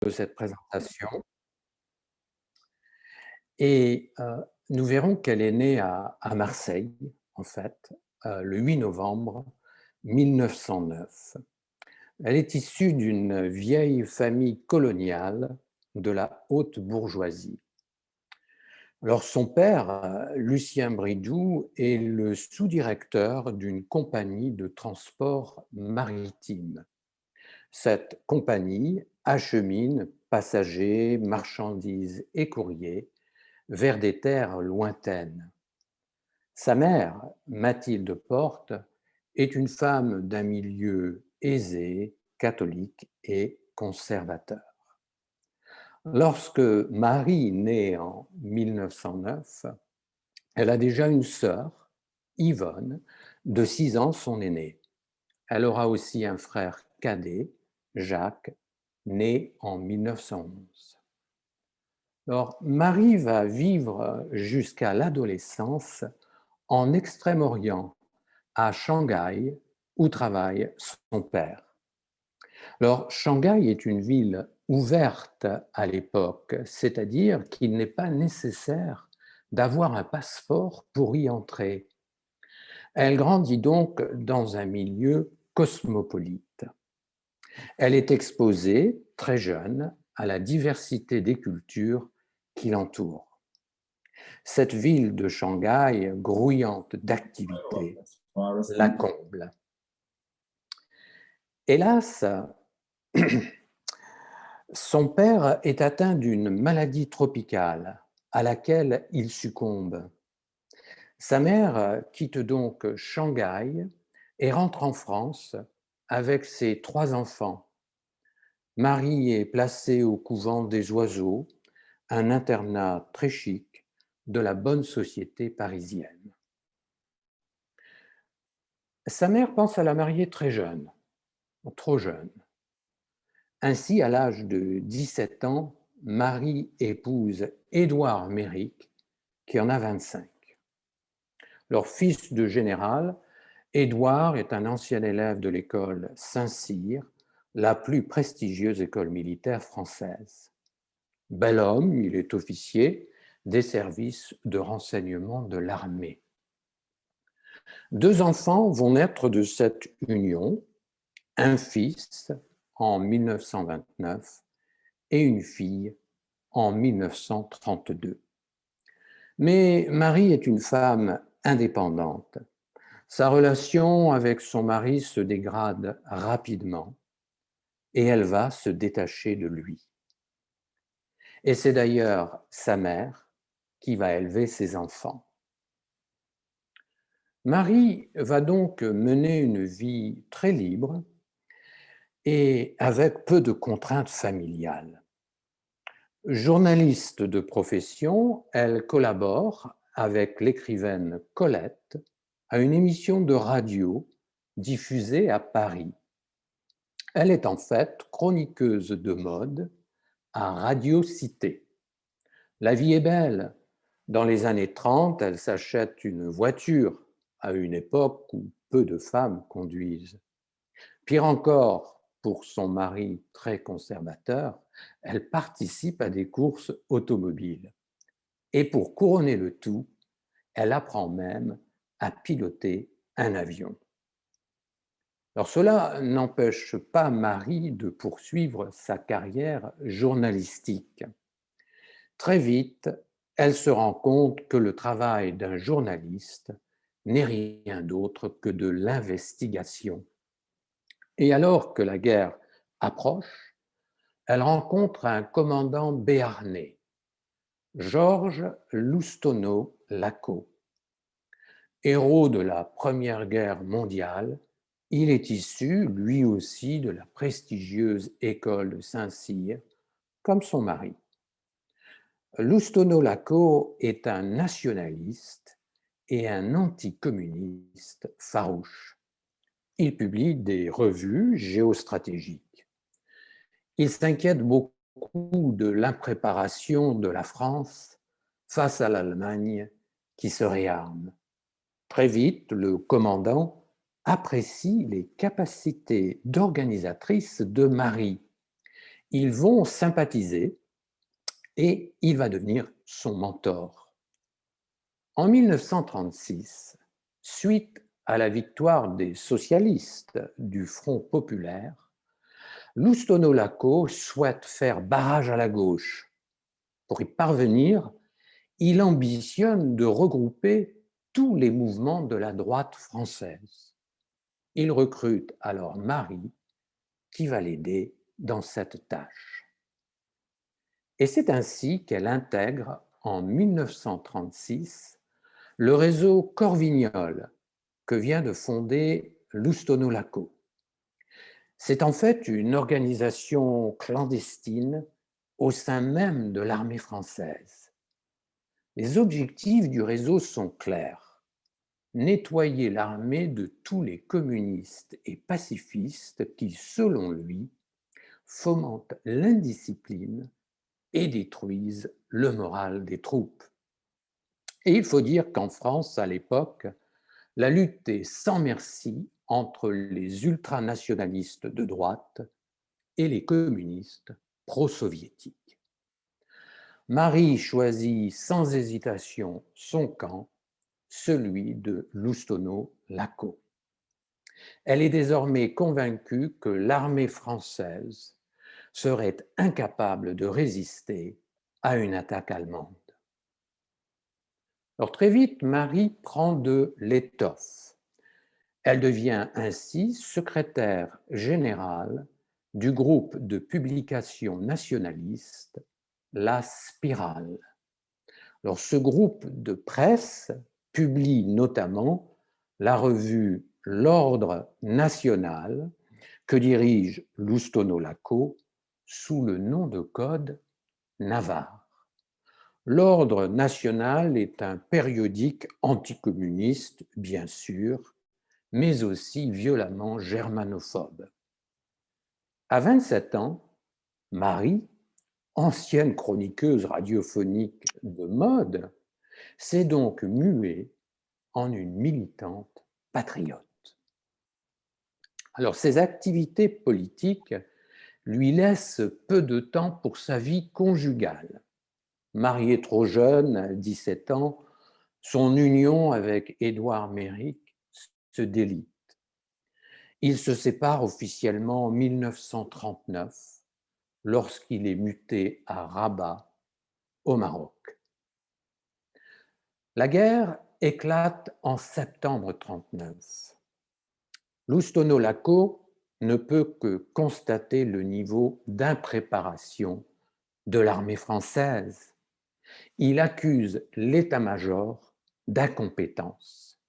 de cette présentation et nous verrons qu'elle est née à Marseille, en fait, le 8 novembre 1909. Elle est issue d'une vieille famille coloniale de la haute bourgeoisie. Alors son père, Lucien Bridoux, est le sous-directeur d'une compagnie de transport maritime. Cette compagnie achemine passagers, marchandises et courriers vers des terres lointaines. Sa mère, Mathilde Porte, est une femme d'un milieu aisé, catholique et conservateur. Lorsque Marie naît en 1909, elle a déjà une sœur, Yvonne, de 6 ans, son aînée. Elle aura aussi un frère cadet, Jacques, né en 1911. Alors, Marie va vivre jusqu'à l'adolescence en Extrême-Orient, à Shanghai, où travaille son père. Alors, Shanghai est une ville ouverte à l'époque, c'est-à-dire qu'il n'est pas nécessaire d'avoir un passeport pour y entrer. Elle grandit donc dans un milieu cosmopolite. Elle est exposée, très jeune, à la diversité des cultures qui l'entourent. Cette ville de Shanghai, grouillante d'activités, la comble. Hélas, son père est atteint d'une maladie tropicale à laquelle il succombe. Sa mère quitte donc Shanghai et rentre en France avec ses 3 enfants. Marie est placée au couvent des Oiseaux, un internat très chic de la bonne société parisienne. Sa mère pense à la marier très jeune, trop jeune. Ainsi, à l'âge de 17 ans, Marie épouse Édouard Méric, qui en a 25. Leur fils de général, Édouard est un ancien élève de l'école Saint-Cyr, la plus prestigieuse école militaire française. Bel homme, il est officier des services de renseignement de l'armée. 2 enfants vont naître de cette union, un fils en 1929 et une fille en 1932. Mais Marie est une femme indépendante. Sa relation avec son mari se dégrade rapidement et elle va se détacher de lui. Et c'est d'ailleurs sa mère qui va élever ses enfants. Marie va donc mener une vie très libre et avec peu de contraintes familiales. Journaliste de profession, elle collabore avec l'écrivaine Colette à une émission de radio diffusée à Paris. Elle est en fait chroniqueuse de mode à Radio Cité. La vie est belle. Dans les années 30, elle s'achète une voiture à une époque où peu de femmes conduisent. Pire encore, pour son mari très conservateur, elle participe à des courses automobiles. Et pour couronner le tout, elle apprend même à piloter un avion. Alors cela n'empêche pas Marie de poursuivre sa carrière journalistique. Très vite, elle se rend compte que le travail d'un journaliste n'est rien d'autre que de l'investigation. Et alors que la guerre approche, elle rencontre un commandant béarnais, Georges Loustonneau-Lacau. Héros de la Première Guerre mondiale, il est issu, lui aussi, de la prestigieuse école de Saint-Cyr, comme son mari. Loustonneau-Lacau est un nationaliste et un anticommuniste farouche. Il publie des revues géostratégiques. Il s'inquiète beaucoup de l'impréparation de la France face à l'Allemagne qui se réarme. Très vite, le commandant apprécie les capacités d'organisatrice de Marie Ils vont sympathiser et il va devenir son mentor. En 1936, suite à la victoire des socialistes du Front populaire, Loustono Lacau souhaite faire barrage à la gauche. Pour y parvenir, il ambitionne de regrouper tous les mouvements de la droite française. Il recrute alors Marie, qui va l'aider dans cette tâche. Et c'est ainsi qu'elle intègre en 1936 le réseau Corvignol que vient de fonder Loustono Lacau. C'est en fait une organisation clandestine au sein même de l'armée française. Les objectifs du réseau sont clairs. Nettoyer l'armée de tous les communistes et pacifistes qui, selon lui, fomentent l'indiscipline et détruisent le moral des troupes. Et il faut dire qu'en France, à l'époque, la lutte est sans merci entre les ultranationalistes de droite et les communistes pro-soviétiques. Marie choisit sans hésitation son camp, celui de Loustono Lacau. Elle est désormais convaincue que l'armée française serait incapable de résister à une attaque allemande. Alors très vite, Marie prend de l'étoffe. Elle devient ainsi secrétaire générale du groupe de publications nationalistes, La Spirale. Alors, ce groupe de presse publie notamment la revue L'Ordre national que dirige Loustono Lacau sous le nom de code Navarre. L'Ordre national est un périodique anticommuniste, bien sûr, mais aussi violemment germanophobe. À 27 ans, Marie, ancienne chroniqueuse radiophonique de mode, s'est donc muée en une militante patriote. Alors, ses activités politiques lui laissent peu de temps pour sa vie conjugale. Mariée trop jeune, à 17 ans, son union avec Édouard Méric se délite. Il se sépare officiellement en 1939, lorsqu'il est muté à Rabat, au Maroc. La guerre éclate en septembre 1939. Loustono Lacau ne peut que constater le niveau d'impréparation de l'armée française. Il accuse l'état-major d'incompétence.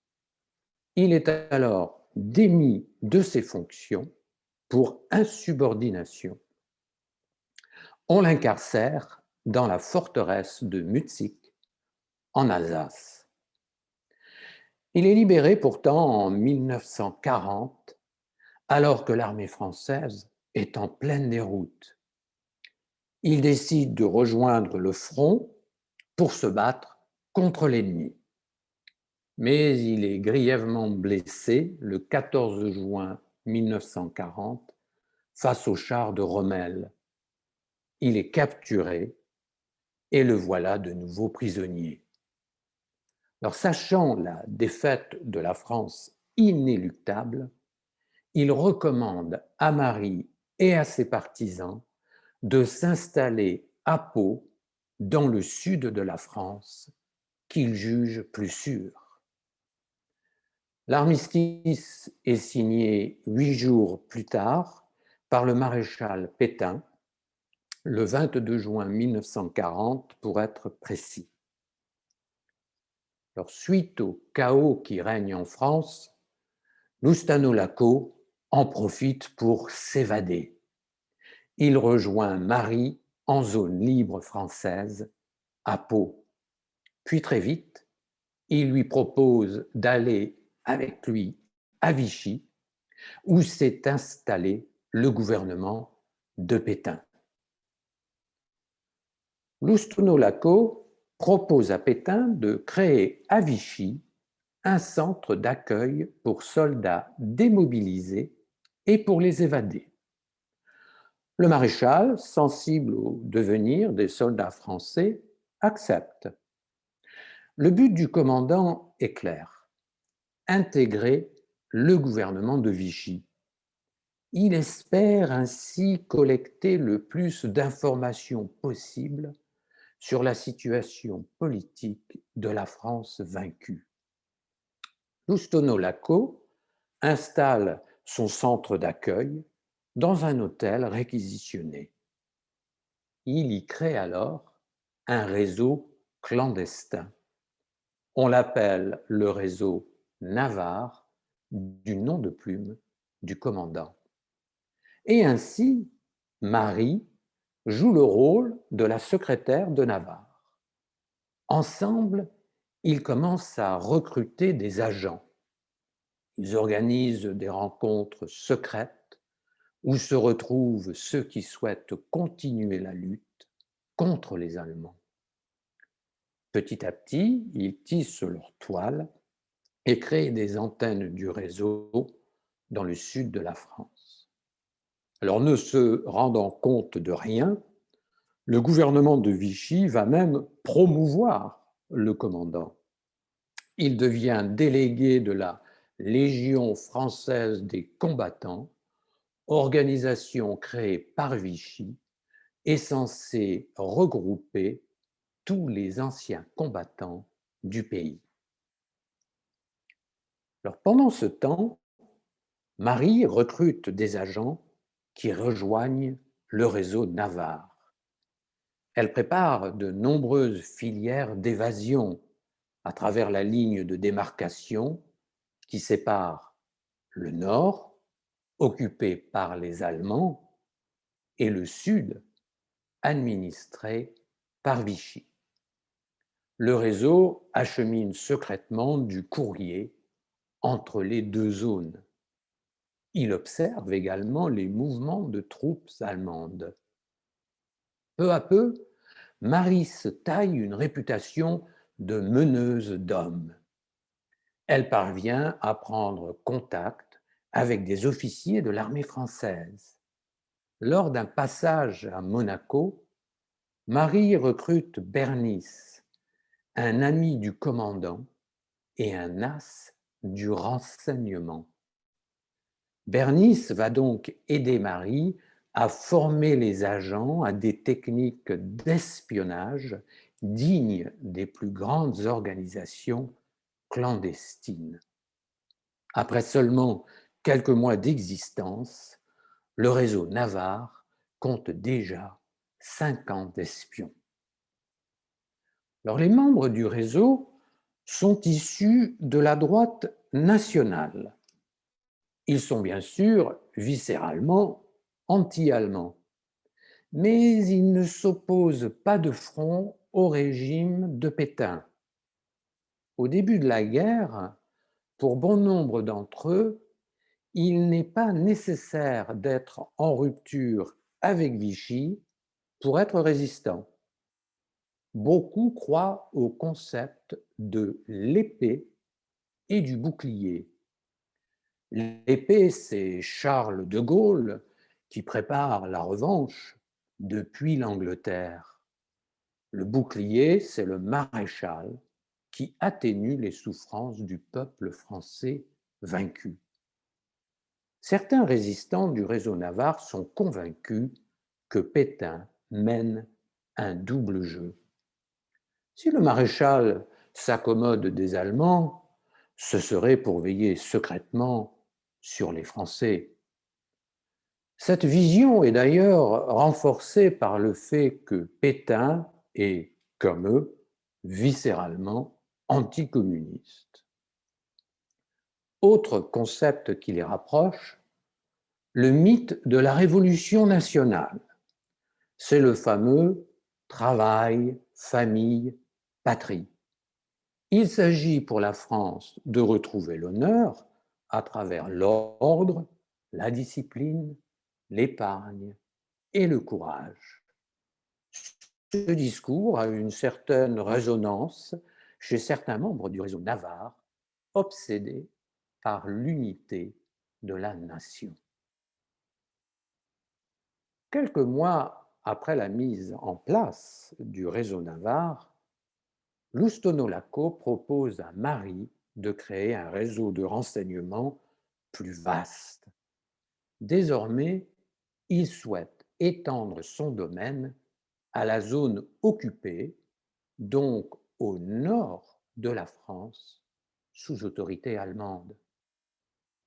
Il est alors démis de ses fonctions pour insubordination. On l'incarcère dans la forteresse de Mutzig, en Alsace. Il est libéré pourtant en 1940, alors que l'armée française est en pleine déroute. Il décide de rejoindre le front pour se battre contre l'ennemi. Mais il est grièvement blessé le 14 juin 1940 face au char de Rommel. Il est capturé et le voilà de nouveau prisonnier. Alors, sachant la défaite de la France inéluctable, il recommande à Marie et à ses partisans de s'installer à Pau, dans le sud de la France, qu'il juge plus sûr. L'armistice est signé 8 jours plus tard par le maréchal Pétain, le 22 juin 1940 pour être précis. Alors, suite au chaos qui règne en France, Loustono Lacau en profite pour s'évader. Il rejoint Marie en zone libre française, à Pau. Puis très vite, il lui propose d'aller avec lui à Vichy, où s'est installé le gouvernement de Pétain. Loustono Lacau propose à Pétain de créer à Vichy un centre d'accueil pour soldats démobilisés et pour les évader. Le maréchal, sensible au devenir des soldats français, accepte. Le but du commandant est clair: intégrer le gouvernement de Vichy. Il espère ainsi collecter le plus d'informations possible sur la situation politique de la France vaincue. Loustono Laco installe son centre d'accueil dans un hôtel réquisitionné. Il y crée alors un réseau clandestin. On l'appelle le réseau Navarre, du nom de plume du commandant. Et ainsi, Marie joue le rôle de la secrétaire de Navarre. Ensemble, ils commencent à recruter des agents. Ils organisent des rencontres secrètes où se retrouvent ceux qui souhaitent continuer la lutte contre les Allemands. Petit à petit, ils tissent leur toile et créent des antennes du réseau dans le sud de la France. Alors, ne se rendant compte de rien, le gouvernement de Vichy va même promouvoir le commandant. Il devient délégué de la Légion française des combattants, organisation créée par Vichy et censée regrouper tous les anciens combattants du pays. Alors, pendant ce temps, Marie recrute des agents qui rejoignent le réseau Navarre. Elle prépare de nombreuses filières d'évasion à travers la ligne de démarcation qui sépare le nord, occupé par les Allemands, et le sud, administré par Vichy. Le réseau achemine secrètement du courrier entre les deux zones. Il observe également les mouvements de troupes allemandes. Peu à peu, Marie se taille une réputation de meneuse d'hommes. Elle parvient à prendre contact avec des officiers de l'armée française. Lors d'un passage à Monaco, Marie recrute Bernice, un ami du commandant et un as du renseignement. Bernice va donc aider Marie à former les agents à des techniques d'espionnage dignes des plus grandes organisations clandestines. Après seulement quelques mois d'existence, le réseau Navarre compte déjà 50 espions. Alors, les membres du réseau sont issus de la droite nationale. Ils sont bien sûr viscéralement anti-allemands, mais ils ne s'opposent pas de front au régime de Pétain. Au début de la guerre, pour bon nombre d'entre eux, il n'est pas nécessaire d'être en rupture avec Vichy pour être résistant. Beaucoup croient au concept de l'épée et du bouclier. L'épée, c'est Charles de Gaulle qui prépare la revanche depuis l'Angleterre. Le bouclier, c'est le maréchal qui atténue les souffrances du peuple français vaincu. Certains résistants du réseau Navarre sont convaincus que Pétain mène un double jeu. Si le maréchal s'accommode des Allemands, ce serait pour veiller secrètement sur les Français. Cette vision est d'ailleurs renforcée par le fait que Pétain est, comme eux, viscéralement anticommuniste. Autre concept qui les rapproche, le mythe de la Révolution nationale. C'est le fameux travail, famille, patrie. Il s'agit pour la France de retrouver l'honneur à travers l'ordre, la discipline, l'épargne et le courage. Ce discours a une certaine résonance chez certains membres du réseau Navarre, obsédés par l'unité de la nation. Quelques mois après la mise en place du réseau Navarre, Loustono Laco propose à Marie de créer un réseau de renseignement plus vaste. Désormais, il souhaite étendre son domaine à la zone occupée, donc au nord de la France, sous autorité allemande.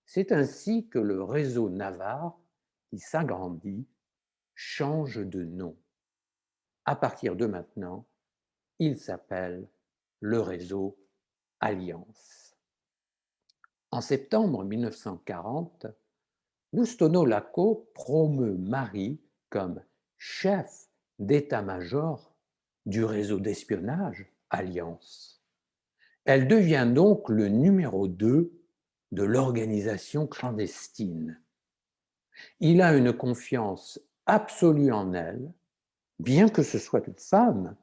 C'est ainsi que le réseau Navarre, qui s'agrandit, change de nom. À partir de maintenant, il s'appelle le réseau Alliance. En septembre 1940, Loustono Laco promeut Marie comme chef d'état-major du réseau d'espionnage Alliance. Elle devient donc le numéro 2 de l'organisation clandestine. Il a une confiance absolue en elle, bien que ce soit une femme,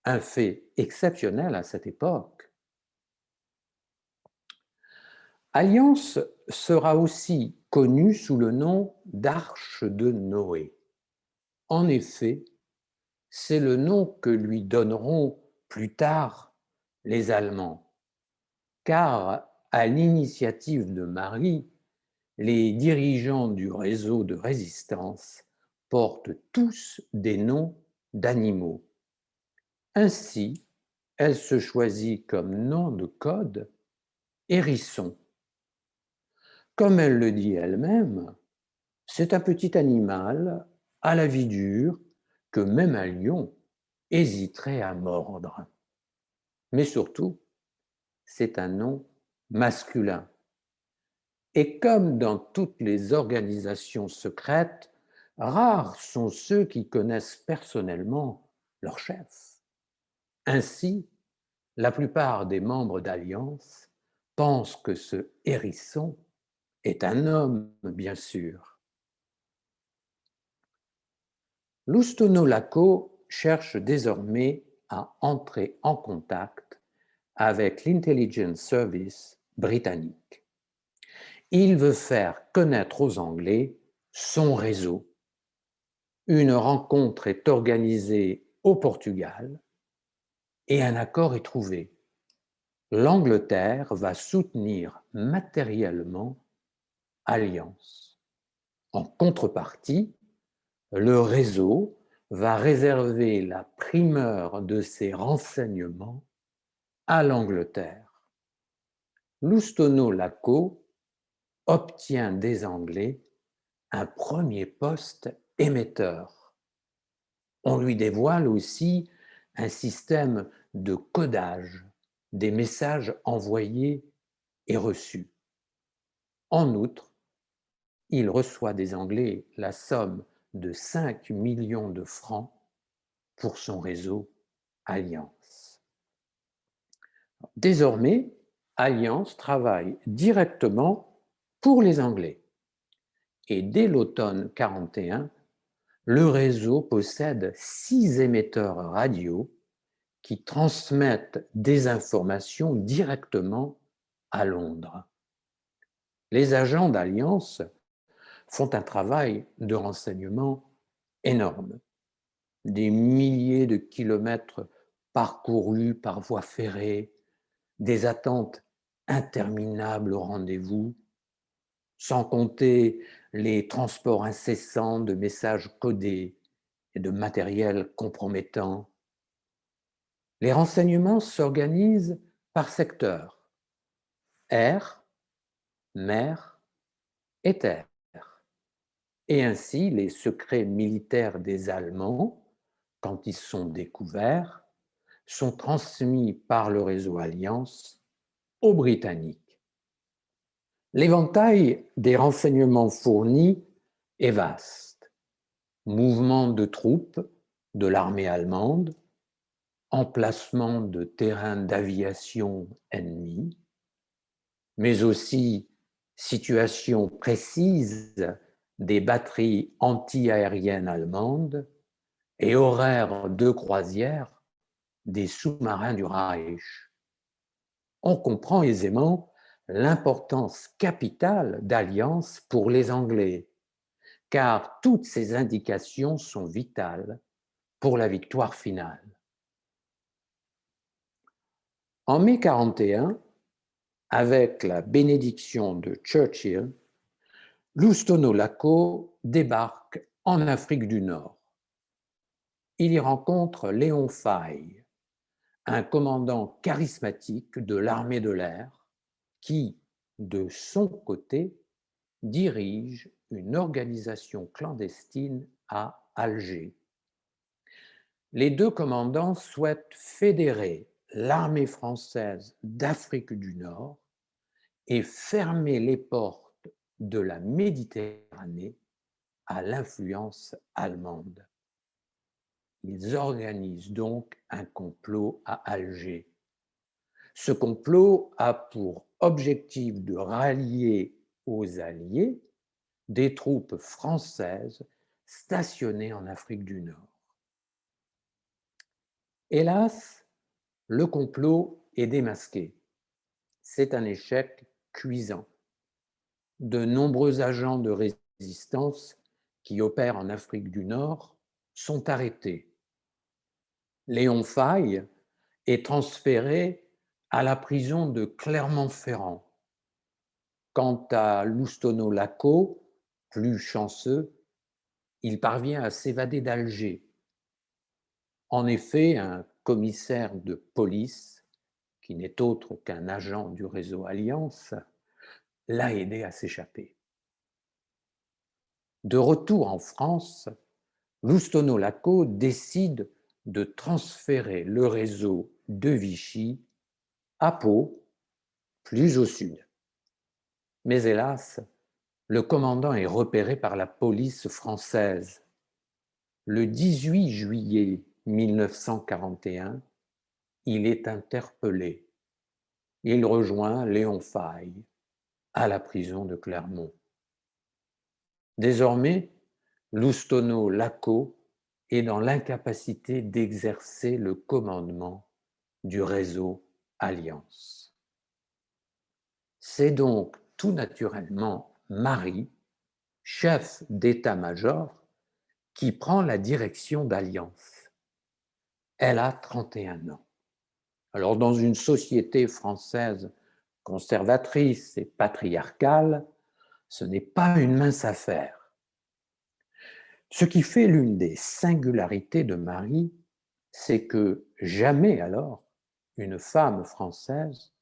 un fait exceptionnel à cette époque. Alliance sera aussi connue sous le nom d'Arche de Noé. En effet, c'est le nom que lui donneront plus tard les Allemands, car à l'initiative de Marie, les dirigeants du réseau de résistance portent tous des noms d'animaux. Ainsi, elle se choisit comme nom de code hérisson. Comme elle le dit elle-même, c'est un petit animal à la vie dure que même un lion hésiterait à mordre. Mais surtout, c'est un nom masculin. Et comme dans toutes les organisations secrètes, rares sont ceux qui connaissent personnellement leur chef. Ainsi, la plupart des membres d'Alliance pensent que ce hérisson est un homme, bien sûr. Loustono Laco cherche désormais à entrer en contact avec l'Intelligence Service britannique. Il veut faire connaître aux Anglais son réseau. Une rencontre est organisée au Portugal et un accord est trouvé. L'Angleterre va soutenir matériellement Alliance. En contrepartie, le réseau va réserver la primeur de ses renseignements à l'Angleterre. Loustono Laco obtient des Anglais un premier poste émetteur. On lui dévoile aussi un système de codage des messages envoyés et reçus. En outre, il reçoit des Anglais la somme de 5 millions de francs pour son réseau Alliance. Désormais, Alliance travaille directement pour les Anglais. Et dès l'automne 1941, le réseau possède 6 émetteurs radio qui transmettent des informations directement à Londres. Les agents d'Alliance font un travail de renseignement énorme. Des milliers de kilomètres parcourus par voie ferrée, des attentes interminables au rendez-vous, sans compter les transports incessants de messages codés et de matériel compromettant. Les renseignements s'organisent par secteur: air, mer et terre. Et ainsi, les secrets militaires des Allemands, quand ils sont découverts, sont transmis par le réseau Alliance aux Britanniques. L'éventail des renseignements fournis est vaste. Mouvements de troupes de l'armée allemande, emplacement de terrains d'aviation ennemis, mais aussi situation précise des batteries anti-aériennes allemandes et horaires de croisière des sous-marins du Reich. On comprend aisément l'importance capitale d'Alliance pour les Anglais, car toutes ces indications sont vitales pour la victoire finale. En mai 1941, avec la bénédiction de Churchill, Loustono Lako débarque en Afrique du Nord. Il y rencontre Léon Faye, un commandant charismatique de l'armée de l'air qui, de son côté, dirige une organisation clandestine à Alger. Les deux commandants souhaitent fédérer l'armée française d'Afrique du Nord et fermer les portes de la Méditerranée à l'influence allemande. Ils organisent donc un complot à Alger. Ce complot a pour objectif de rallier aux Alliés des troupes françaises stationnées en Afrique du Nord. Hélas, le complot est démasqué. C'est un échec cuisant. De nombreux agents de résistance qui opèrent en Afrique du Nord sont arrêtés. Léon Faye est transféré à la prison de Clermont-Ferrand. Quant à Loustono Lako, plus chanceux, il parvient à s'évader d'Alger. En effet, un commissaire de police, qui n'est autre qu'un agent du réseau Alliance, l'a aidé à s'échapper. De retour en France, Loustono Lako décide de transférer le réseau de Vichy à Pau, plus au sud. Mais hélas, le commandant est repéré par la police française. Le 18 juillet 1941, il est interpellé. Il rejoint Léon Faye à la prison de Clermont. Désormais, Loustono Lako est dans l'incapacité d'exercer le commandement du réseau Alliance. C'est donc tout naturellement Marie, chef d'état-major, qui prend la direction d'Alliance. Elle a 31 ans. Alors, dans une société française conservatrice et patriarcale, ce n'est pas une mince affaire. Ce qui fait l'une des singularités de Marie, c'est que jamais alors une femme française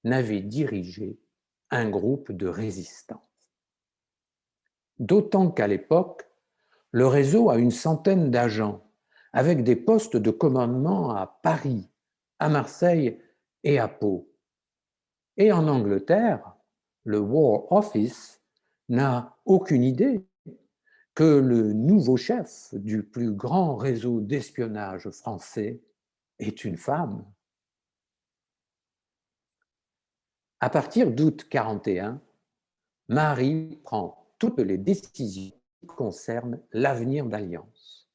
n'avait dirigé un groupe de résistance. D'autant qu'à l'époque, le réseau a une centaine d'agents, avec des postes de commandement à Paris, à Marseille et à Pau. Et en Angleterre, le War Office n'a aucune idée que le nouveau chef du plus grand réseau d'espionnage français est une femme. À partir d'août 1941, Marie prend toutes les décisions qui concernent l'avenir d'Alliance.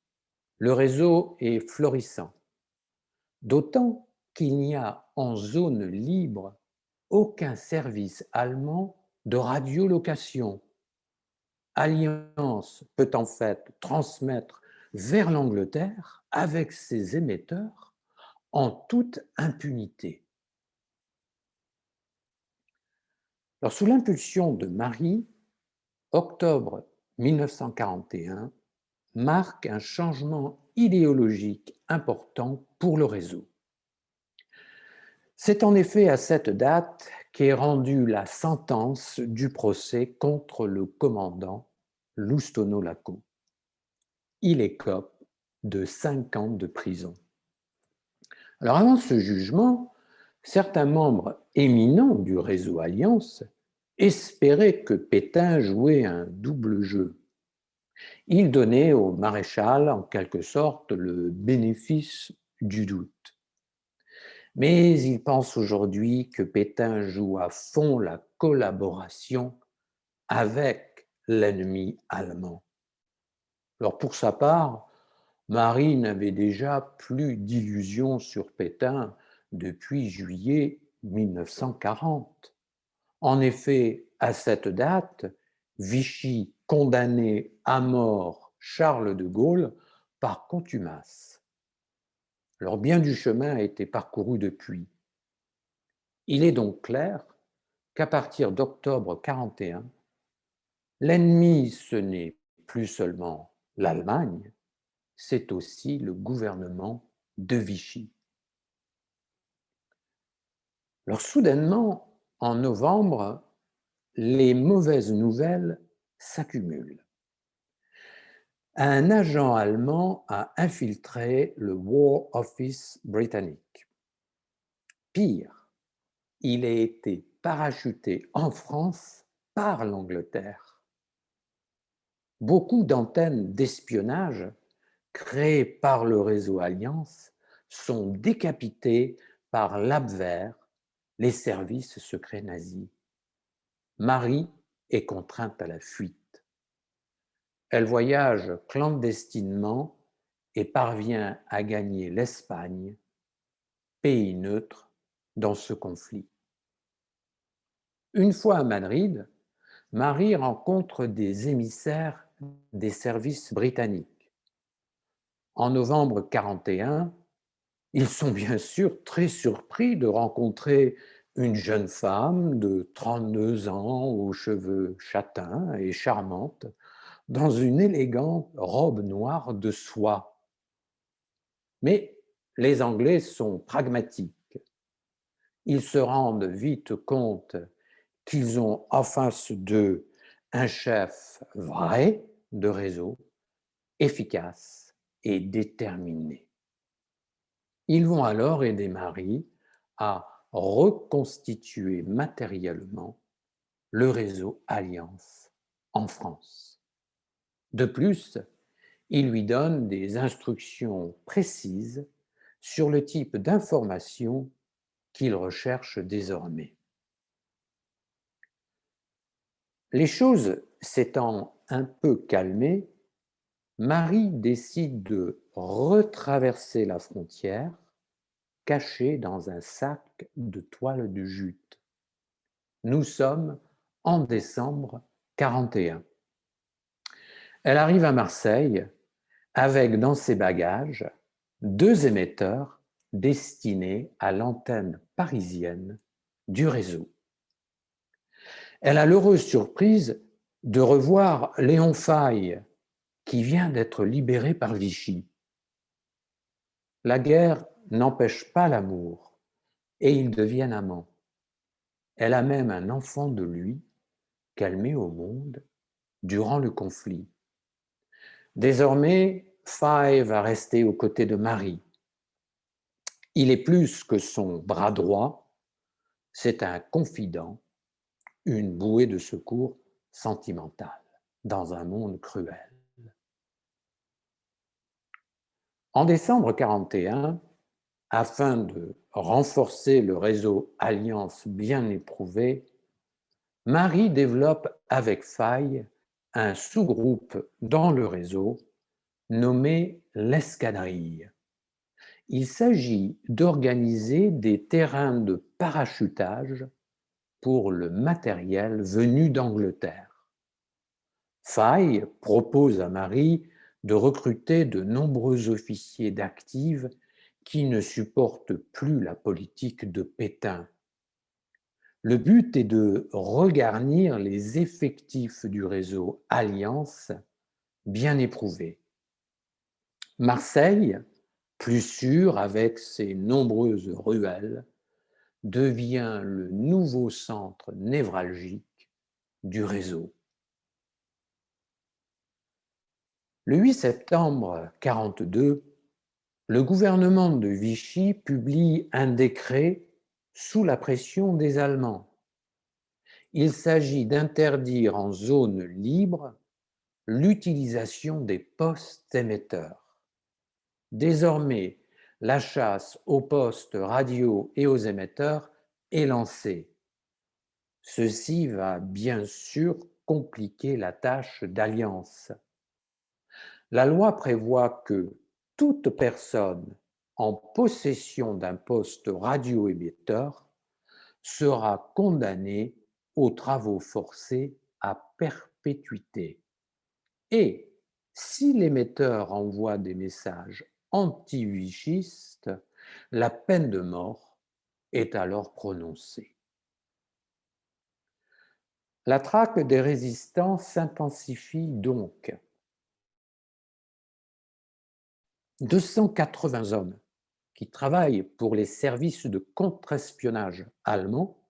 Le réseau est florissant, d'autant qu'il n'y a en zone libre aucun service allemand de radiolocation. Alliance peut en fait transmettre vers l'Angleterre avec ses émetteurs en toute impunité. Alors, sous l'impulsion de Marie, octobre 1941 marque un changement idéologique important pour le réseau. C'est en effet à cette date qu'est rendue la sentence du procès contre le commandant Loustono Lako. Il écope de 5 ans de prison. Alors avant ce jugement, certains membres éminents du réseau Alliance espéraient que Pétain jouait un double jeu. Il donnait au maréchal en quelque sorte le bénéfice du doute. Mais il pense aujourd'hui que Pétain joue à fond la collaboration avec l'ennemi allemand. Alors pour sa part, Marie n'avait déjà plus d'illusions sur Pétain depuis juillet 1940. En effet, à cette date, Vichy condamné à mort Charles de Gaulle par contumace. Alors bien du chemin a été parcouru depuis. Il est donc clair qu'à partir d'octobre 1941, l'ennemi, ce n'est plus seulement l'Allemagne, c'est aussi le gouvernement de Vichy. Alors soudainement, en novembre, les mauvaises nouvelles s'accumulent. Un agent allemand a infiltré le War Office britannique. Pire, il a été parachuté en France par l'Angleterre. Beaucoup d'antennes d'espionnage créées par le réseau Alliance sont décapitées par l'Abwehr, les services secrets nazis. Marie est contrainte à la fuite. Elle voyage clandestinement et parvient à gagner l'Espagne, pays neutre dans ce conflit. Une fois à Madrid, Marie rencontre des émissaires des services britanniques. En novembre 1941, ils sont bien sûr très surpris de rencontrer une jeune femme de 32 ans aux cheveux châtains et charmante dans une élégante robe noire de soie. Mais les Anglais sont pragmatiques. Ils se rendent vite compte qu'ils ont en face d'eux un chef vrai de réseau, efficace et déterminé. Ils vont alors aider Marie à reconstituer matériellement le réseau Alliance en France. De plus, ils lui donnent des instructions précises sur le type d'informations qu'il recherche désormais. Les choses s'étant un peu calmées, Marie décide de retraverser la frontière cachée dans un sac de toile de jute. Nous sommes en décembre 1941. Elle arrive à Marseille avec dans ses bagages 2 émetteurs destinés à l'antenne parisienne du réseau. Elle a l'heureuse surprise de revoir Léon Faye, qui vient d'être libéré par Vichy. La guerre n'empêche pas l'amour et ils deviennent amants. Elle a même un enfant de lui qu'elle met au monde durant le conflit. Désormais, Faye va rester aux côtés de Marie. Il est plus que son bras droit, c'est un confident, une bouée de secours sentimentale dans un monde cruel. En décembre 1941, afin de renforcer le réseau Alliance bien éprouvé, Marie développe avec Faye un sous-groupe dans le réseau nommé l'escadrille. Il s'agit d'organiser des terrains de parachutage pour le matériel venu d'Angleterre. Faye propose à Marie de recruter de nombreux officiers d'active qui ne supportent plus la politique de Pétain. Le but est de regarnir les effectifs du réseau Alliance bien éprouvé. Marseille, plus sûr avec ses nombreuses ruelles, devient le nouveau centre névralgique du réseau. Le 8 septembre 1942, le gouvernement de Vichy publie un décret sous la pression des Allemands. Il s'agit d'interdire en zone libre l'utilisation des postes émetteurs. Désormais, la chasse aux postes radio et aux émetteurs est lancée. Ceci va bien sûr compliquer la tâche d'Alliance. La loi prévoit que toute personne en possession d'un poste radio-émetteur sera condamnée aux travaux forcés à perpétuité. Et si l'émetteur envoie des messages anti-vichistes, la peine de mort est alors prononcée. La traque des résistants s'intensifie donc. 280 hommes qui travaillent pour les services de contre-espionnage allemands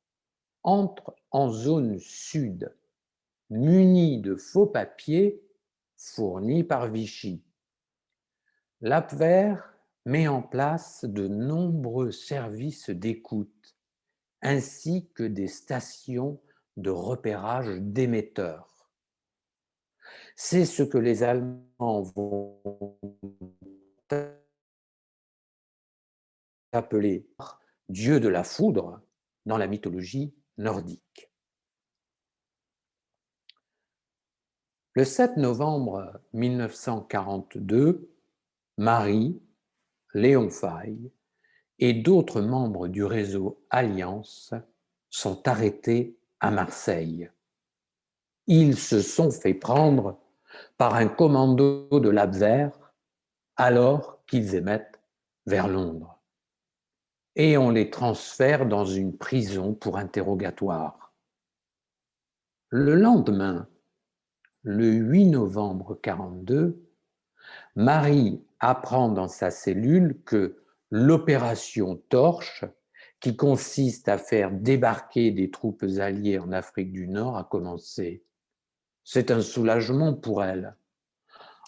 entrent en zone sud, munis de faux papiers fournis par Vichy. L'Abwehr met en place de nombreux services d'écoute, ainsi que des stations de repérage d'émetteurs. C'est ce que les Allemands vont appeler Dieu de la foudre dans la mythologie nordique. Le 7 novembre 1942, Marie, Léon Faye et d'autres membres du réseau Alliance sont arrêtés à Marseille. Ils se sont fait prendre par un commando de l'Abwehr alors qu'ils émettent vers Londres. Et on les transfère dans une prison pour interrogatoire. Le lendemain, le 8 novembre 1942, Marie apprend dans sa cellule que l'opération Torche, qui consiste à faire débarquer des troupes alliées en Afrique du Nord, a commencé. C'est un soulagement pour elle.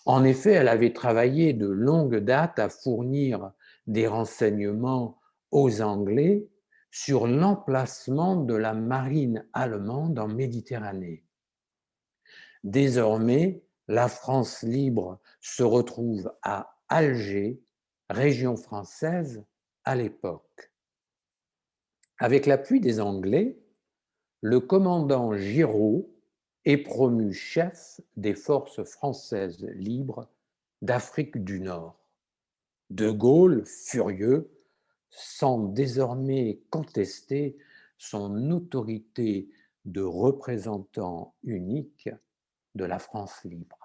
En effet, elle avait travaillé de longue date à fournir des renseignements aux Anglais sur l'emplacement de la marine allemande en Méditerranée. Désormais, la France libre se retrouve à Alger, région française à l'époque. Avec l'appui des Anglais, le commandant Giraud est promu chef des forces françaises libres d'Afrique du Nord. De Gaulle, furieux, sent désormais contester son autorité de représentant unique de la France libre.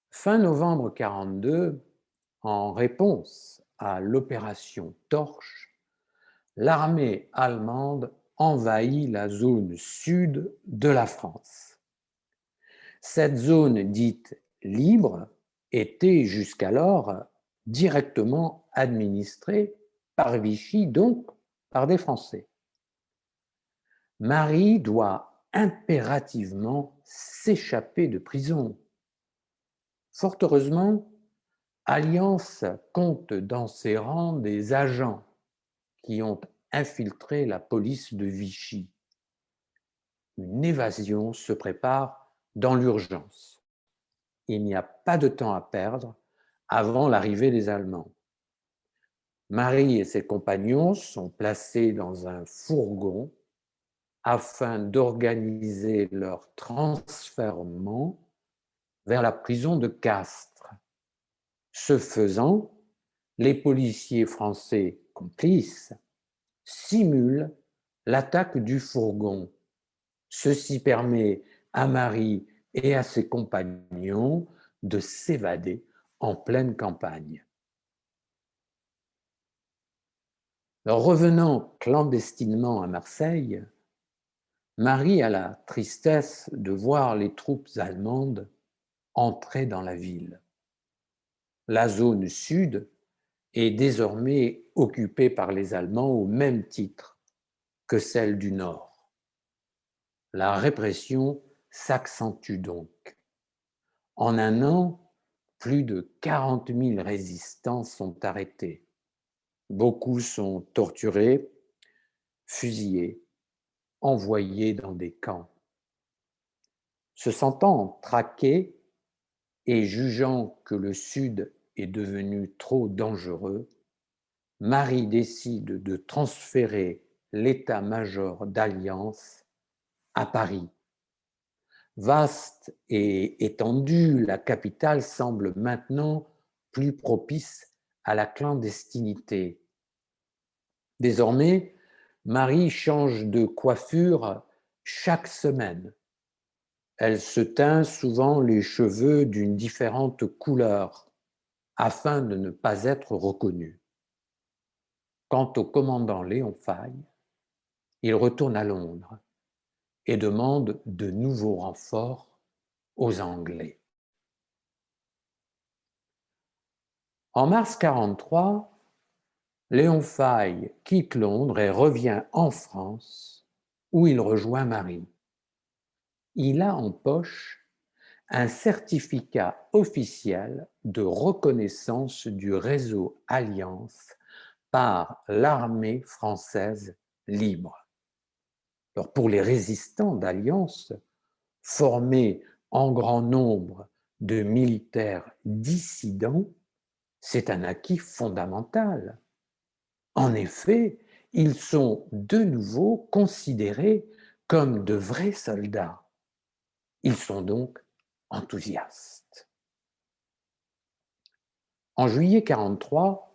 Fin novembre 1942, en réponse à l'opération Torche, l'armée allemande envahit la zone sud de la France. Cette zone dite libre était jusqu'alors directement administrée par Vichy, donc par des Français. Marie doit impérativement s'échapper de prison. Fort heureusement, Alliance compte dans ses rangs des agents qui ont infiltré la police de Vichy. Une évasion se prépare dans l'urgence. Il n'y a pas de temps à perdre avant l'arrivée des Allemands. Marie et ses compagnons sont placés dans un fourgon afin d'organiser leur transfèrement vers la prison de Castres. Ce faisant, les policiers français complices simulent l'attaque du fourgon. Ceci permet à Marie et à ses compagnons de s'évader en pleine campagne. Alors, revenant clandestinement à Marseille, Marie a la tristesse de voir les troupes allemandes entrer dans la ville. La zone sud est désormais occupée par les Allemands au même titre que celle du nord. La répression s'accentue donc. En un an, plus de 40 000 résistants sont arrêtés. Beaucoup sont torturés, fusillés, envoyés dans des camps. Se sentant traqués et jugeant que le Sud est devenu trop dangereux, Marie décide de transférer l'état-major d'Alliance à Paris. Vaste et étendue, la capitale semble maintenant plus propice à la clandestinité. Désormais, Marie change de coiffure chaque semaine. Elle se teint souvent les cheveux d'une différente couleur afin de ne pas être reconnue. Quant au commandant Léon Faye, il retourne à Londres et demande de nouveaux renforts aux Anglais. En mars 1943, Léon Faye quitte Londres et revient en France où il rejoint Marie. Il a en poche un certificat officiel de reconnaissance du réseau Alliance par l'armée française libre. Alors pour les résistants d'Alliance, formés en grand nombre de militaires dissidents, c'est un acquis fondamental. En effet, ils sont de nouveau considérés comme de vrais soldats. Ils sont donc enthousiastes. En juillet 1943,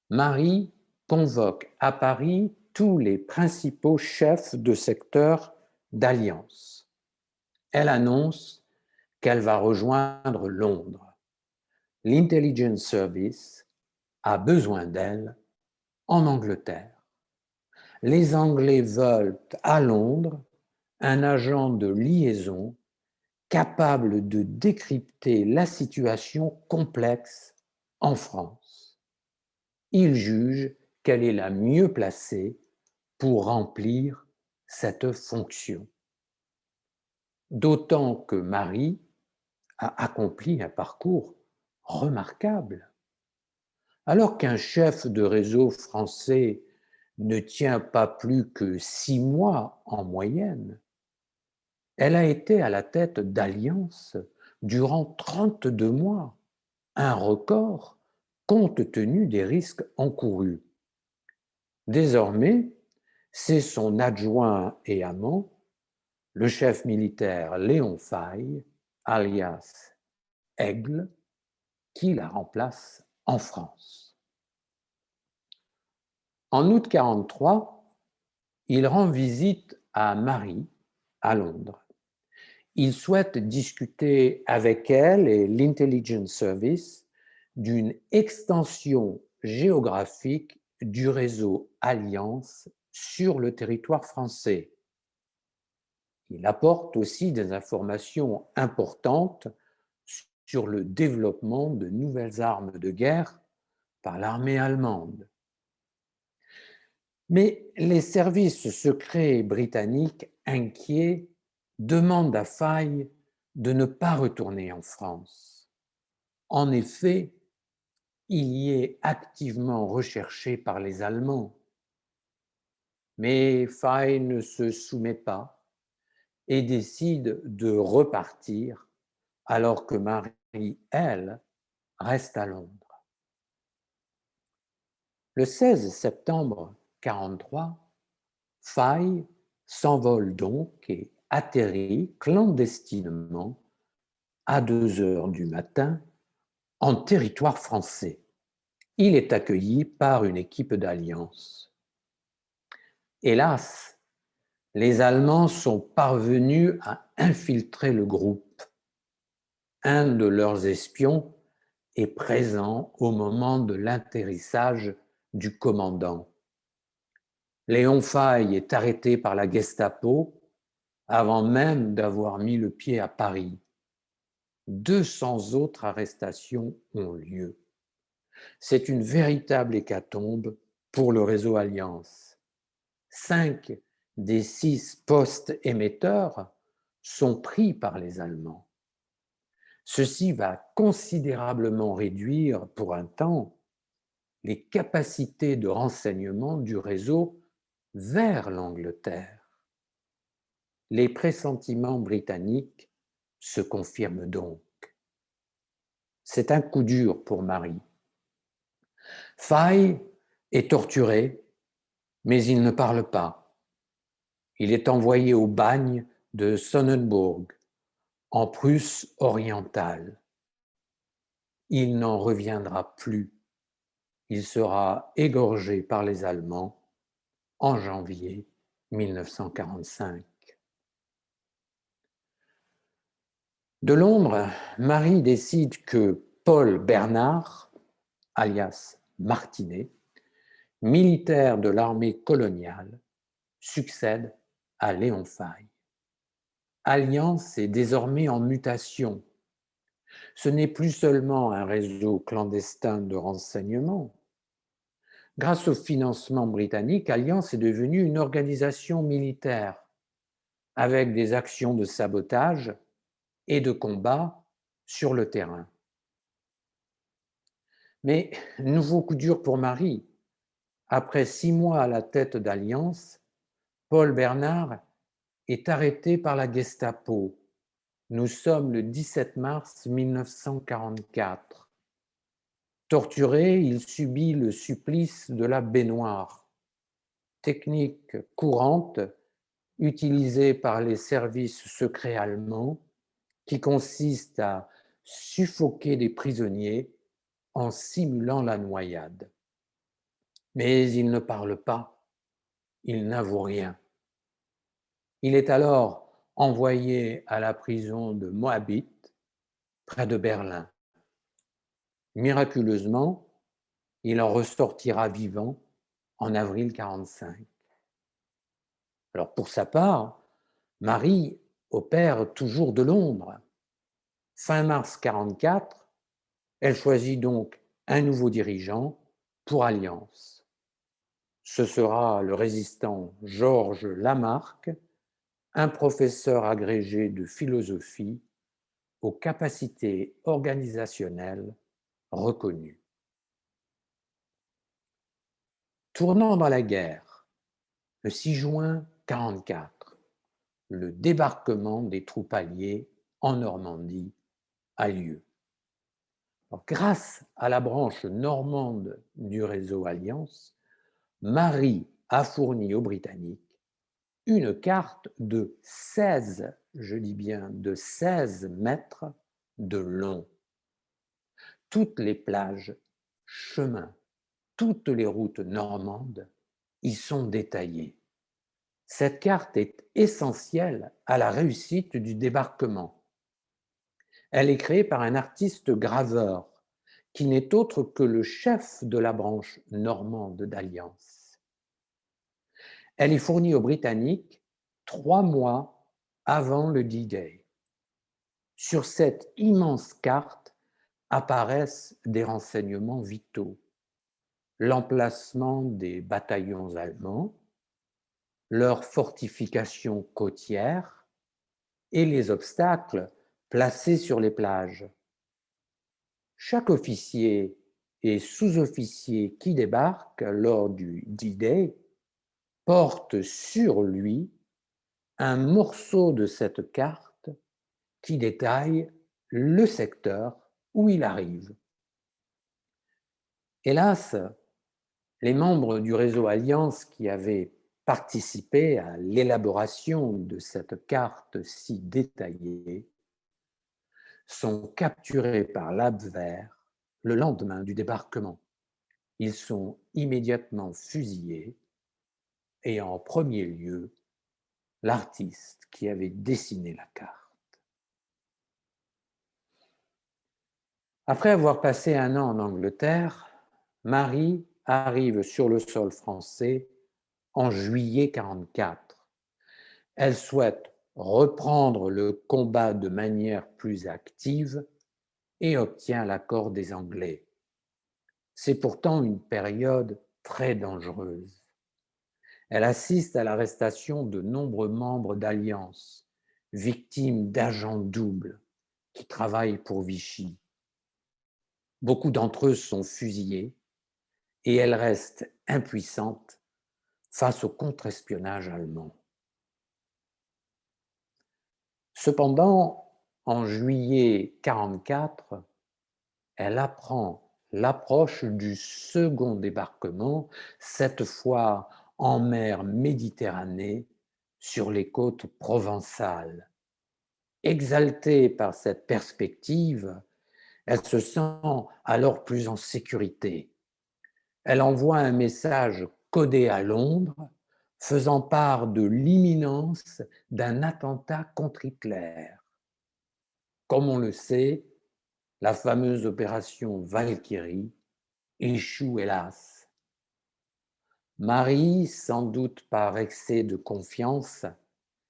Marie convoque à Paris tous les principaux chefs de secteur d'Alliance. Elle annonce qu'elle va rejoindre Londres. L'Intelligence Service a besoin d'elle en Angleterre. Les Anglais veulent à Londres un agent de liaison capable de décrypter la situation complexe en France. Ils jugent qu'elle est la mieux placée pour remplir cette fonction. D'autant que Marie a accompli un parcours remarquable. Alors qu'un chef de réseau français ne tient pas plus que 6 mois en moyenne, elle a été à la tête d'Alliance durant 32 mois, un record compte tenu des risques encourus. Désormais, c'est son adjoint et amant, le chef militaire Léon Faye, alias Aigle, qui la remplace en France. En août 1943, il rend visite à Marie, à Londres. Il souhaite discuter avec elle et l'Intelligence Service d'une extension géographique du réseau Alliance sur le territoire français. Il apporte aussi des informations importantes sur le développement de nouvelles armes de guerre par l'armée allemande. Mais les services secrets britanniques, inquiets, demandent à Faye de ne pas retourner en France. En effet, il y est activement recherché par les Allemands. Mais Faye ne se soumet pas et décide de repartir alors que Marie, elle, reste à Londres. Le 16 septembre 1943, Faye s'envole donc et atterrit clandestinement à 2 heures du matin en territoire français. Il est accueilli par une équipe d'Alliance. Hélas, les Allemands sont parvenus à infiltrer le groupe. Un de leurs espions est présent au moment de l'atterrissage du commandant. Léon Faye est arrêté par la Gestapo avant même d'avoir mis le pied à Paris. 200 autres arrestations ont lieu. C'est une véritable hécatombe pour le réseau Alliance. 5 des 6 postes émetteurs sont pris par les Allemands. Ceci va considérablement réduire pour un temps les capacités de renseignement du réseau vers l'Angleterre. Les pressentiments britanniques se confirment donc. C'est un coup dur pour Marie. Faye est torturé, mais il ne parle pas. Il est envoyé au bagne de Sonnenburg, en Prusse orientale. Il n'en reviendra plus. Il sera égorgé par les Allemands en janvier 1945. De Londres, Marie décide que Paul Bernard, alias Martinet, militaire de l'armée coloniale, succède à Léon Faye. Alliance est désormais en mutation. Ce n'est plus seulement un réseau clandestin de renseignement. Grâce au financement britannique, Alliance est devenue une organisation militaire avec des actions de sabotage et de combat sur le terrain. Mais nouveau coup dur pour Marie. Après 6 mois à la tête d'Alliance, Paul Bernard est arrêté par la Gestapo. Nous sommes le 17 mars 1944. Torturé, il subit le supplice de la baignoire, technique courante utilisée par les services secrets allemands qui consiste à suffoquer des prisonniers en simulant la noyade. Mais il ne parle pas, il n'avoue rien. Il est alors envoyé à la prison de Moabit, près de Berlin. Miraculeusement, il en ressortira vivant en avril 1945. Alors pour sa part, Marie opère toujours de Londres. Fin mars 1944, elle choisit donc un nouveau dirigeant pour Alliance. Ce sera le résistant Georges Lamarck, un professeur agrégé de philosophie aux capacités organisationnelles reconnues. Tournant dans la guerre, le 6 juin 1944, le débarquement des troupes alliées en Normandie a lieu. Alors, grâce à la branche normande du réseau Alliance, Marie a fourni aux Britanniques une carte de 16, je dis bien de 16 mètres de long. Toutes les plages, chemins, toutes les routes normandes y sont détaillées. Cette carte est essentielle à la réussite du débarquement. Elle est créée par un artiste graveur qui n'est autre que le chef de la branche normande d'Alliance. Elle est fournie aux Britanniques 3 mois avant le D-Day. Sur cette immense carte apparaissent des renseignements vitaux. L'emplacement des bataillons allemands, leurs fortifications côtières et les obstacles placés sur les plages. Chaque officier et sous-officier qui débarque lors du D-Day porte sur lui un morceau de cette carte qui détaille le secteur où il arrive. Hélas, les membres du réseau Alliance qui avaient participé à l'élaboration de cette carte si détaillée sont capturés par l'Abwehr le lendemain du débarquement. Ils sont immédiatement fusillés et en premier lieu l'artiste qui avait dessiné la carte. Après avoir passé 1 an en Angleterre, Marie arrive sur le sol français en juillet 1944. Elle souhaite reprendre le combat de manière plus active et obtient l'accord des Anglais. C'est pourtant une période très dangereuse. Elle assiste à l'arrestation de nombreux membres d'Alliance, victimes d'agents doubles qui travaillent pour Vichy. Beaucoup d'entre eux sont fusillés et elle reste impuissante face au contre-espionnage allemand. Cependant, en juillet 1944, elle apprend l'approche du second débarquement, cette fois en mer Méditerranée, sur les côtes provençales. Exaltée par cette perspective, elle se sent alors plus en sécurité. Elle envoie un message codé à Londres, faisant part de l'imminence d'un attentat contre Hitler. Comme on le sait, la fameuse opération Valkyrie échoue hélas. Marie, sans doute par excès de confiance,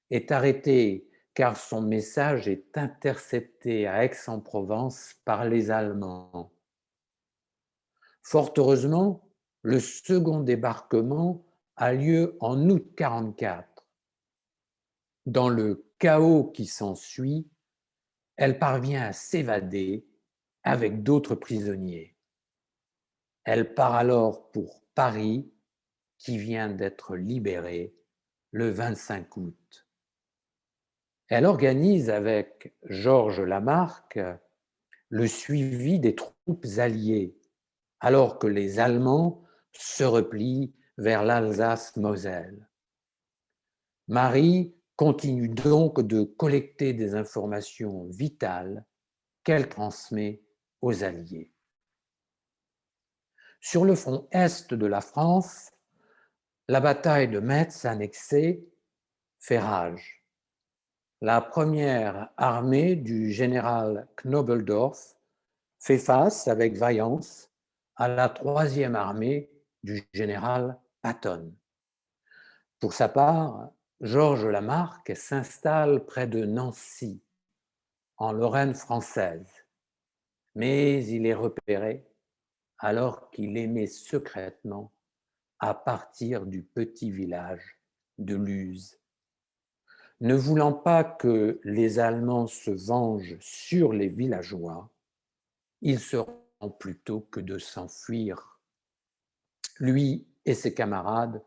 est arrêtée car son message est intercepté à Aix-en-Provence par les Allemands. Fort heureusement, le second débarquement a lieu en août 1944. Dans le chaos qui s'ensuit, elle parvient à s'évader avec d'autres prisonniers. Elle part alors pour Paris, qui vient d'être libéré le 25 août. Elle organise avec Georges Lamarque le suivi des troupes alliées, alors que les Allemands se replient vers l'Alsace-Moselle. Marie continue donc de collecter des informations vitales qu'elle transmet aux Alliés. Sur le front est de la France, la bataille de Metz annexée fait rage. La première armée du général Knobelsdorff fait face avec vaillance à la troisième armée du général Patton. Pour sa part, Georges Lamarque s'installe près de Nancy, en Lorraine française, mais il est repéré alors qu'il aimait secrètement à partir du petit village de Luz. Ne voulant pas que les Allemands se vengent sur les villageois, il se rend plutôt que de s'enfuir. Lui et ses camarades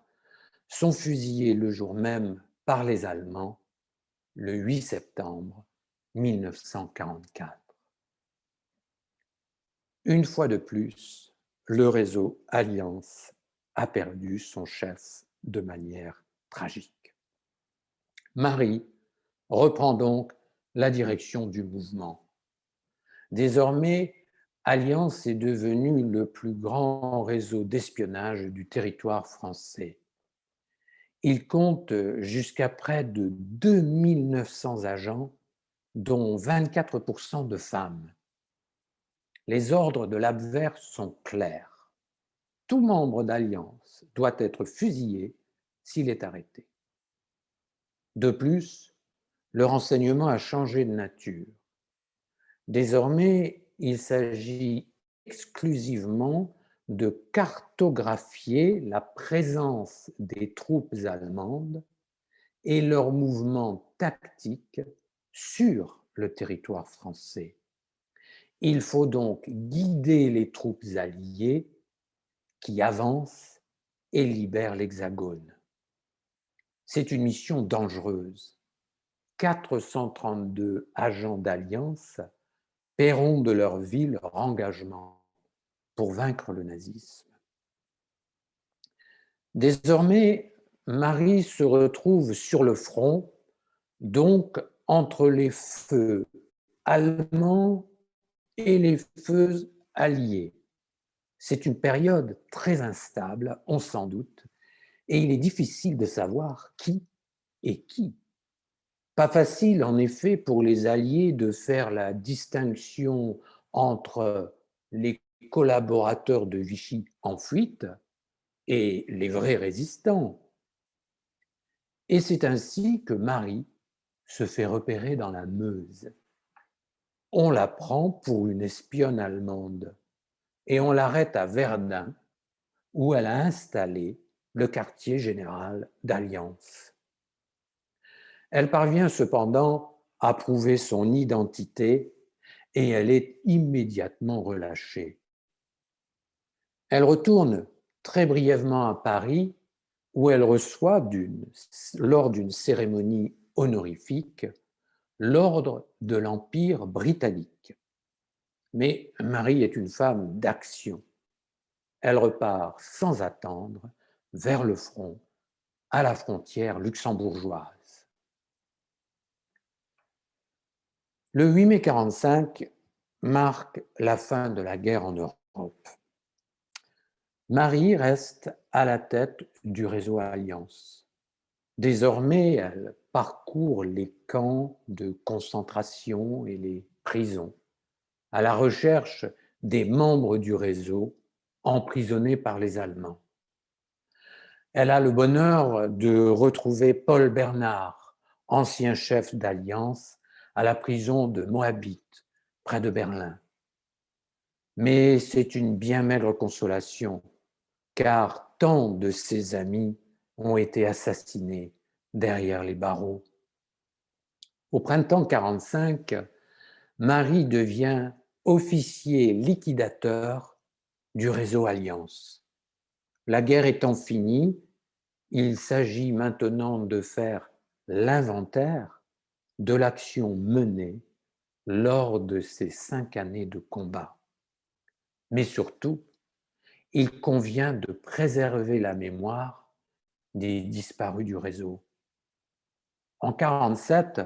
sont fusillés le jour même par les Allemands, le 8 septembre 1944. Une fois de plus, le réseau Alliance a perdu son chef de manière tragique. Marie reprend donc la direction du mouvement. Désormais, Alliance est devenu le plus grand réseau d'espionnage du territoire français. Il compte jusqu'à près de 2900 agents, dont 24% de femmes. Les ordres de l'Abwehr sont clairs. Tout membre d'Alliance doit être fusillé s'il est arrêté. De plus, le renseignement a changé de nature. Désormais, il s'agit exclusivement de cartographier la présence des troupes allemandes et leurs mouvements tactiques sur le territoire français. Il faut donc guider les troupes alliées qui avancent et libèrent l'Hexagone. C'est une mission dangereuse. 432 agents d'Alliance paieront de leur vie leur engagement pour vaincre le nazisme. Désormais, Marie se retrouve sur le front, donc entre les feux allemands et les feux alliés. C'est une période très instable, on s'en doute, et il est difficile de savoir qui est qui. Pas facile, en effet, pour les Alliés de faire la distinction entre les collaborateurs de Vichy en fuite et les vrais résistants. Et c'est ainsi que Marie se fait repérer dans la Meuse. On la prend pour une espionne allemande et on l'arrête à Verdun, où elle a installé le quartier général d'Alliance. Elle parvient cependant à prouver son identité et elle est immédiatement relâchée. Elle retourne très brièvement à Paris où elle reçoit, lors d'une cérémonie honorifique, l'ordre de l'Empire britannique. Mais Marie est une femme d'action. Elle repart sans attendre vers le front, à la frontière luxembourgeoise. Le 8 mai 1945 marque la fin de la guerre en Europe. Marie reste à la tête du réseau Alliance. Désormais, elle parcourt les camps de concentration et les prison, à la recherche des membres du réseau emprisonnés par les Allemands. Elle a le bonheur de retrouver Paul Bernard, ancien chef d'Alliance, à la prison de Moabit, près de Berlin. Mais c'est une bien maigre consolation, car tant de ses amis ont été assassinés derrière les barreaux. Au printemps 1945, Marie devient officier liquidateur du réseau Alliance. La guerre étant finie, il s'agit maintenant de faire l'inventaire de l'action menée lors de ces 5 années de combat. Mais surtout, il convient de préserver la mémoire des disparus du réseau. En 1947,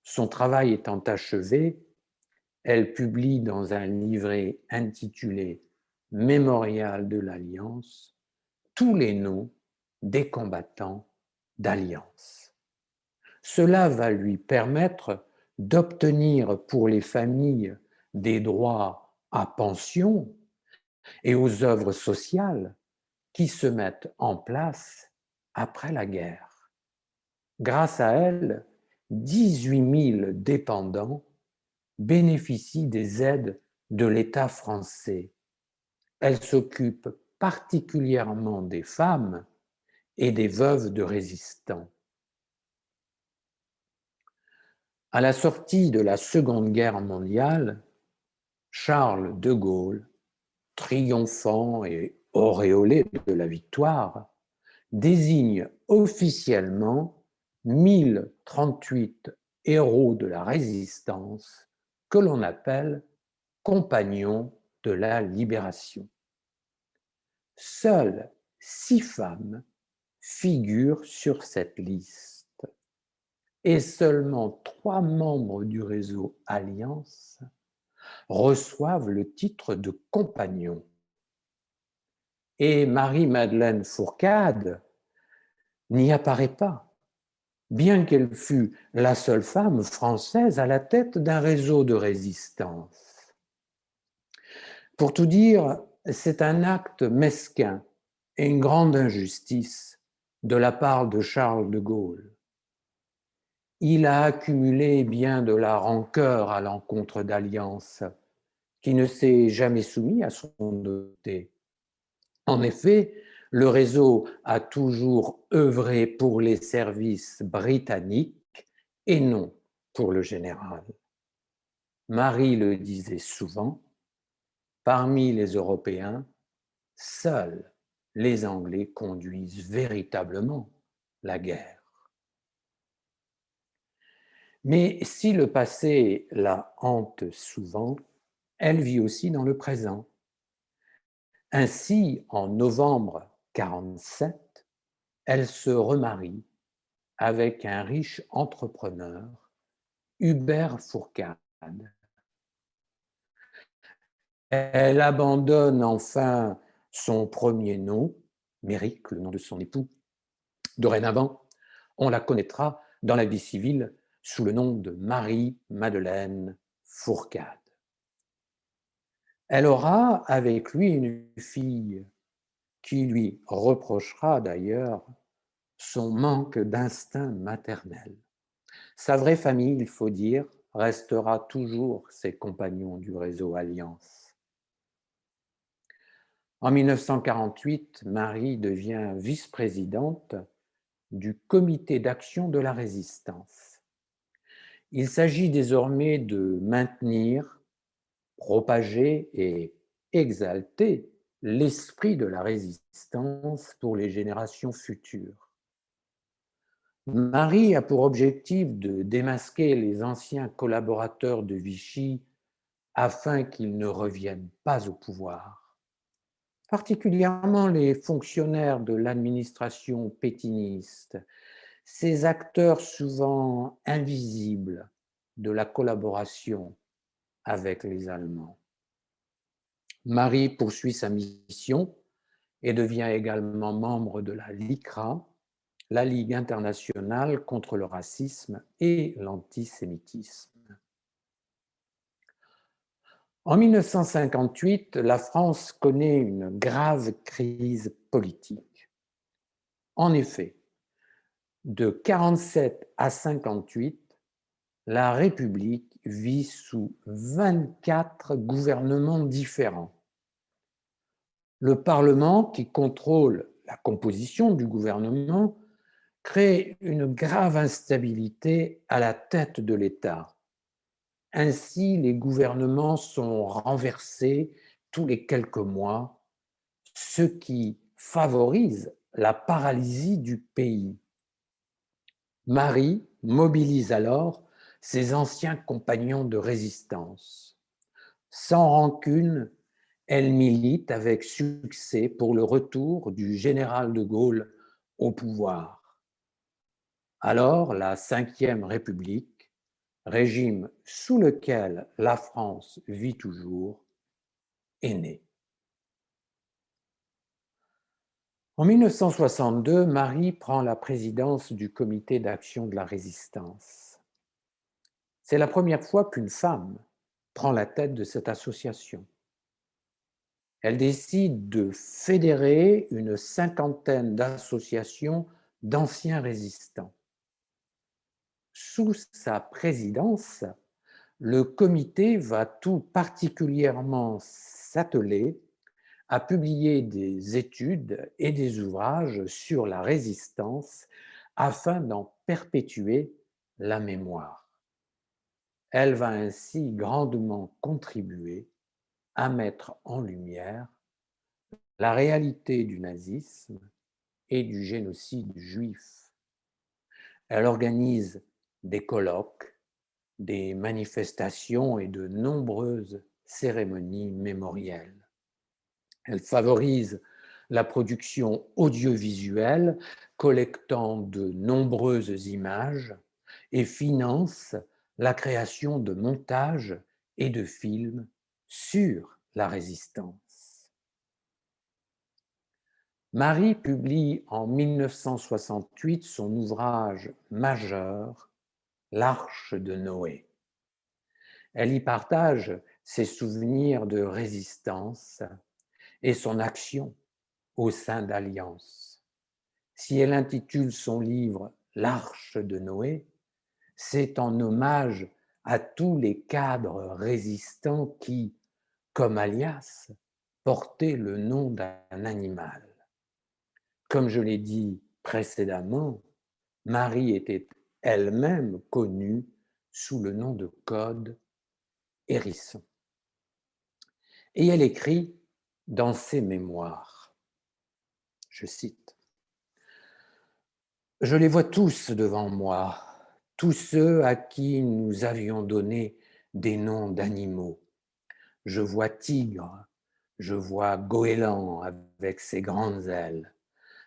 son travail étant achevé, elle publie dans un livret intitulé « Mémorial de l'Alliance » tous les noms des combattants d'Alliance. Cela va lui permettre d'obtenir pour les familles des droits à pension et aux œuvres sociales qui se mettent en place après la guerre. Grâce à elle, 18 000 dépendants bénéficient des aides de l'État français. Elle s'occupe particulièrement des femmes et des veuves de résistants. À la sortie de la Seconde Guerre mondiale, Charles de Gaulle, triomphant et auréolé de la victoire, désigne officiellement 1038 héros de la résistance que l'on appelle compagnons de la libération. Seules 6 femmes figurent sur cette liste et seulement 3 membres du réseau Alliance reçoivent le titre de compagnon. Et Marie-Madeleine Fourcade n'y apparaît pas, bien qu'elle fût la seule femme française à la tête d'un réseau de résistance. Pour tout dire, c'est un acte mesquin et une grande injustice de la part de Charles de Gaulle. Il a accumulé bien de la rancœur à l'encontre d'Alliance, qui ne s'est jamais soumis à son autorité. En effet, le réseau a toujours œuvré pour les services britanniques et non pour le général. Marie le disait souvent, parmi les Européens, seuls les Anglais conduisent véritablement la guerre. Mais si le passé la hante souvent, elle vit aussi dans le présent. Ainsi, en novembre 1947, elle se remarie avec un riche entrepreneur, Hubert Fourcade. Elle abandonne enfin son premier nom, Méric, le nom de son époux. Dorénavant, on la connaîtra dans la vie civile sous le nom de Marie-Madeleine Fourcade. Elle aura avec lui une fille qui lui reprochera d'ailleurs son manque d'instinct maternel. Sa vraie famille, il faut dire, restera toujours ses compagnons du réseau Alliance. En 1948, Marie devient vice-présidente du Comité d'action de la résistance. Il s'agit désormais de maintenir, propager et exalter l'esprit de la résistance pour les générations futures. Marie a pour objectif de démasquer les anciens collaborateurs de Vichy afin qu'ils ne reviennent pas au pouvoir, particulièrement les fonctionnaires de l'administration pétiniste, ces acteurs souvent invisibles de la collaboration avec les Allemands. Marie poursuit sa mission et devient également membre de la LICRA, la Ligue internationale contre le racisme et l'antisémitisme. En 1958, la France connaît une grave crise politique. En effet, de 1947 à 1958, la République vit sous 24 gouvernements différents. Le Parlement, qui contrôle la composition du gouvernement, crée une grave instabilité à la tête de l'État. Ainsi, les gouvernements sont renversés tous les quelques mois, ce qui favorise la paralysie du pays. Marie mobilise alors ses anciens compagnons de résistance. Sans rancune, elle milite avec succès pour le retour du général de Gaulle au pouvoir. Alors, la Ve République, régime sous lequel la France vit toujours, est née. En 1962, Marie prend la présidence du Comité d'action de la résistance. C'est la première fois qu'une femme prend la tête de cette association. Elle décide de fédérer une cinquantaine d'associations d'anciens résistants. Sous sa présidence, le comité va tout particulièrement s'atteler à publier des études et des ouvrages sur la résistance afin d'en perpétuer la mémoire. Elle va ainsi grandement contribuer à mettre en lumière la réalité du nazisme et du génocide juif. Elle organise des colloques, des manifestations et de nombreuses cérémonies mémorielles. Elle favorise la production audiovisuelle, collectant de nombreuses images et finance la création de montages et de films sur la résistance. Marie publie en 1968 son ouvrage majeur, L'Arche de Noé. Elle y partage ses souvenirs de résistance et son action au sein d'Alliance. Si elle intitule son livre L'Arche de Noé, c'est en hommage à tous les cadres résistants qui, comme Alias, portaient le nom d'un animal. Comme je l'ai dit précédemment, Marie était elle-même connue sous le nom de code Hérisson. Et elle écrit dans ses mémoires, je cite, « Je les vois tous devant moi, tous ceux à qui nous avions donné des noms d'animaux. Je vois tigre, je vois goéland avec ses grandes ailes,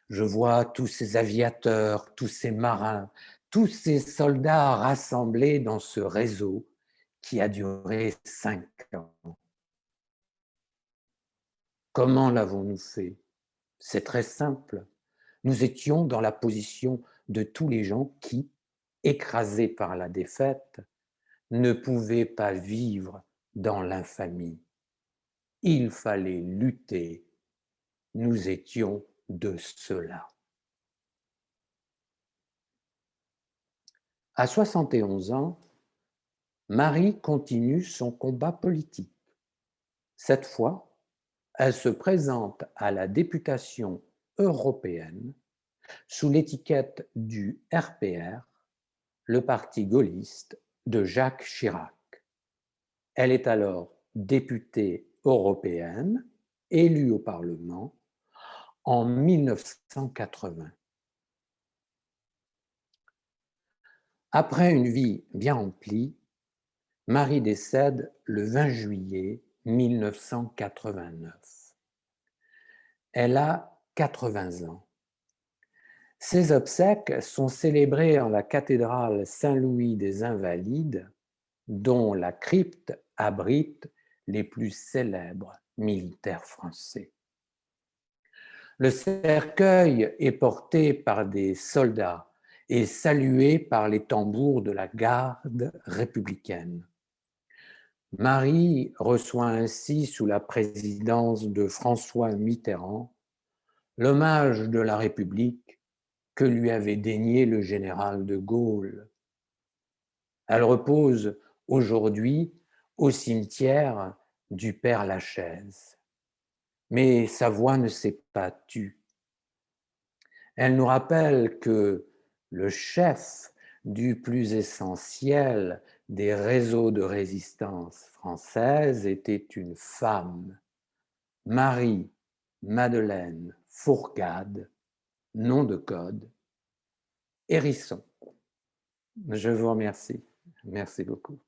je vois tous ces aviateurs, tous ces marins, tous ces soldats rassemblés dans ce réseau qui a duré 5 ans. Comment l'avons-nous fait? C'est très simple. Nous étions dans la position de tous les gens qui, écrasés par la défaite, ne pouvaient pas vivre dans l'infamie. Il fallait lutter. Nous étions de ceux-là. À 71 ans, Marie continue son combat politique. Cette fois, elle se présente à la députation européenne sous l'étiquette du RPR, le parti gaulliste de Jacques Chirac. Elle est alors députée européenne, élue au Parlement en 1980. Après une vie bien remplie, Marie décède le 20 juillet 1989. Elle a 80 ans. Ses obsèques sont célébrées en la cathédrale Saint-Louis des Invalides, dont la crypte abrite les plus célèbres militaires français. Le cercueil est porté par des soldats et salué par les tambours de la garde républicaine. Marie reçoit ainsi, sous la présidence de François Mitterrand, l'hommage de la République que lui avait dénié le général de Gaulle. Elle repose aujourd'hui au cimetière du Père-Lachaise. Mais sa voix ne s'est pas tue. Elle nous rappelle que le chef du plus essentiel des réseaux de résistance française était une femme, Marie-Madeleine Fourcade, nom de code, Hérisson. Je vous remercie. Merci beaucoup.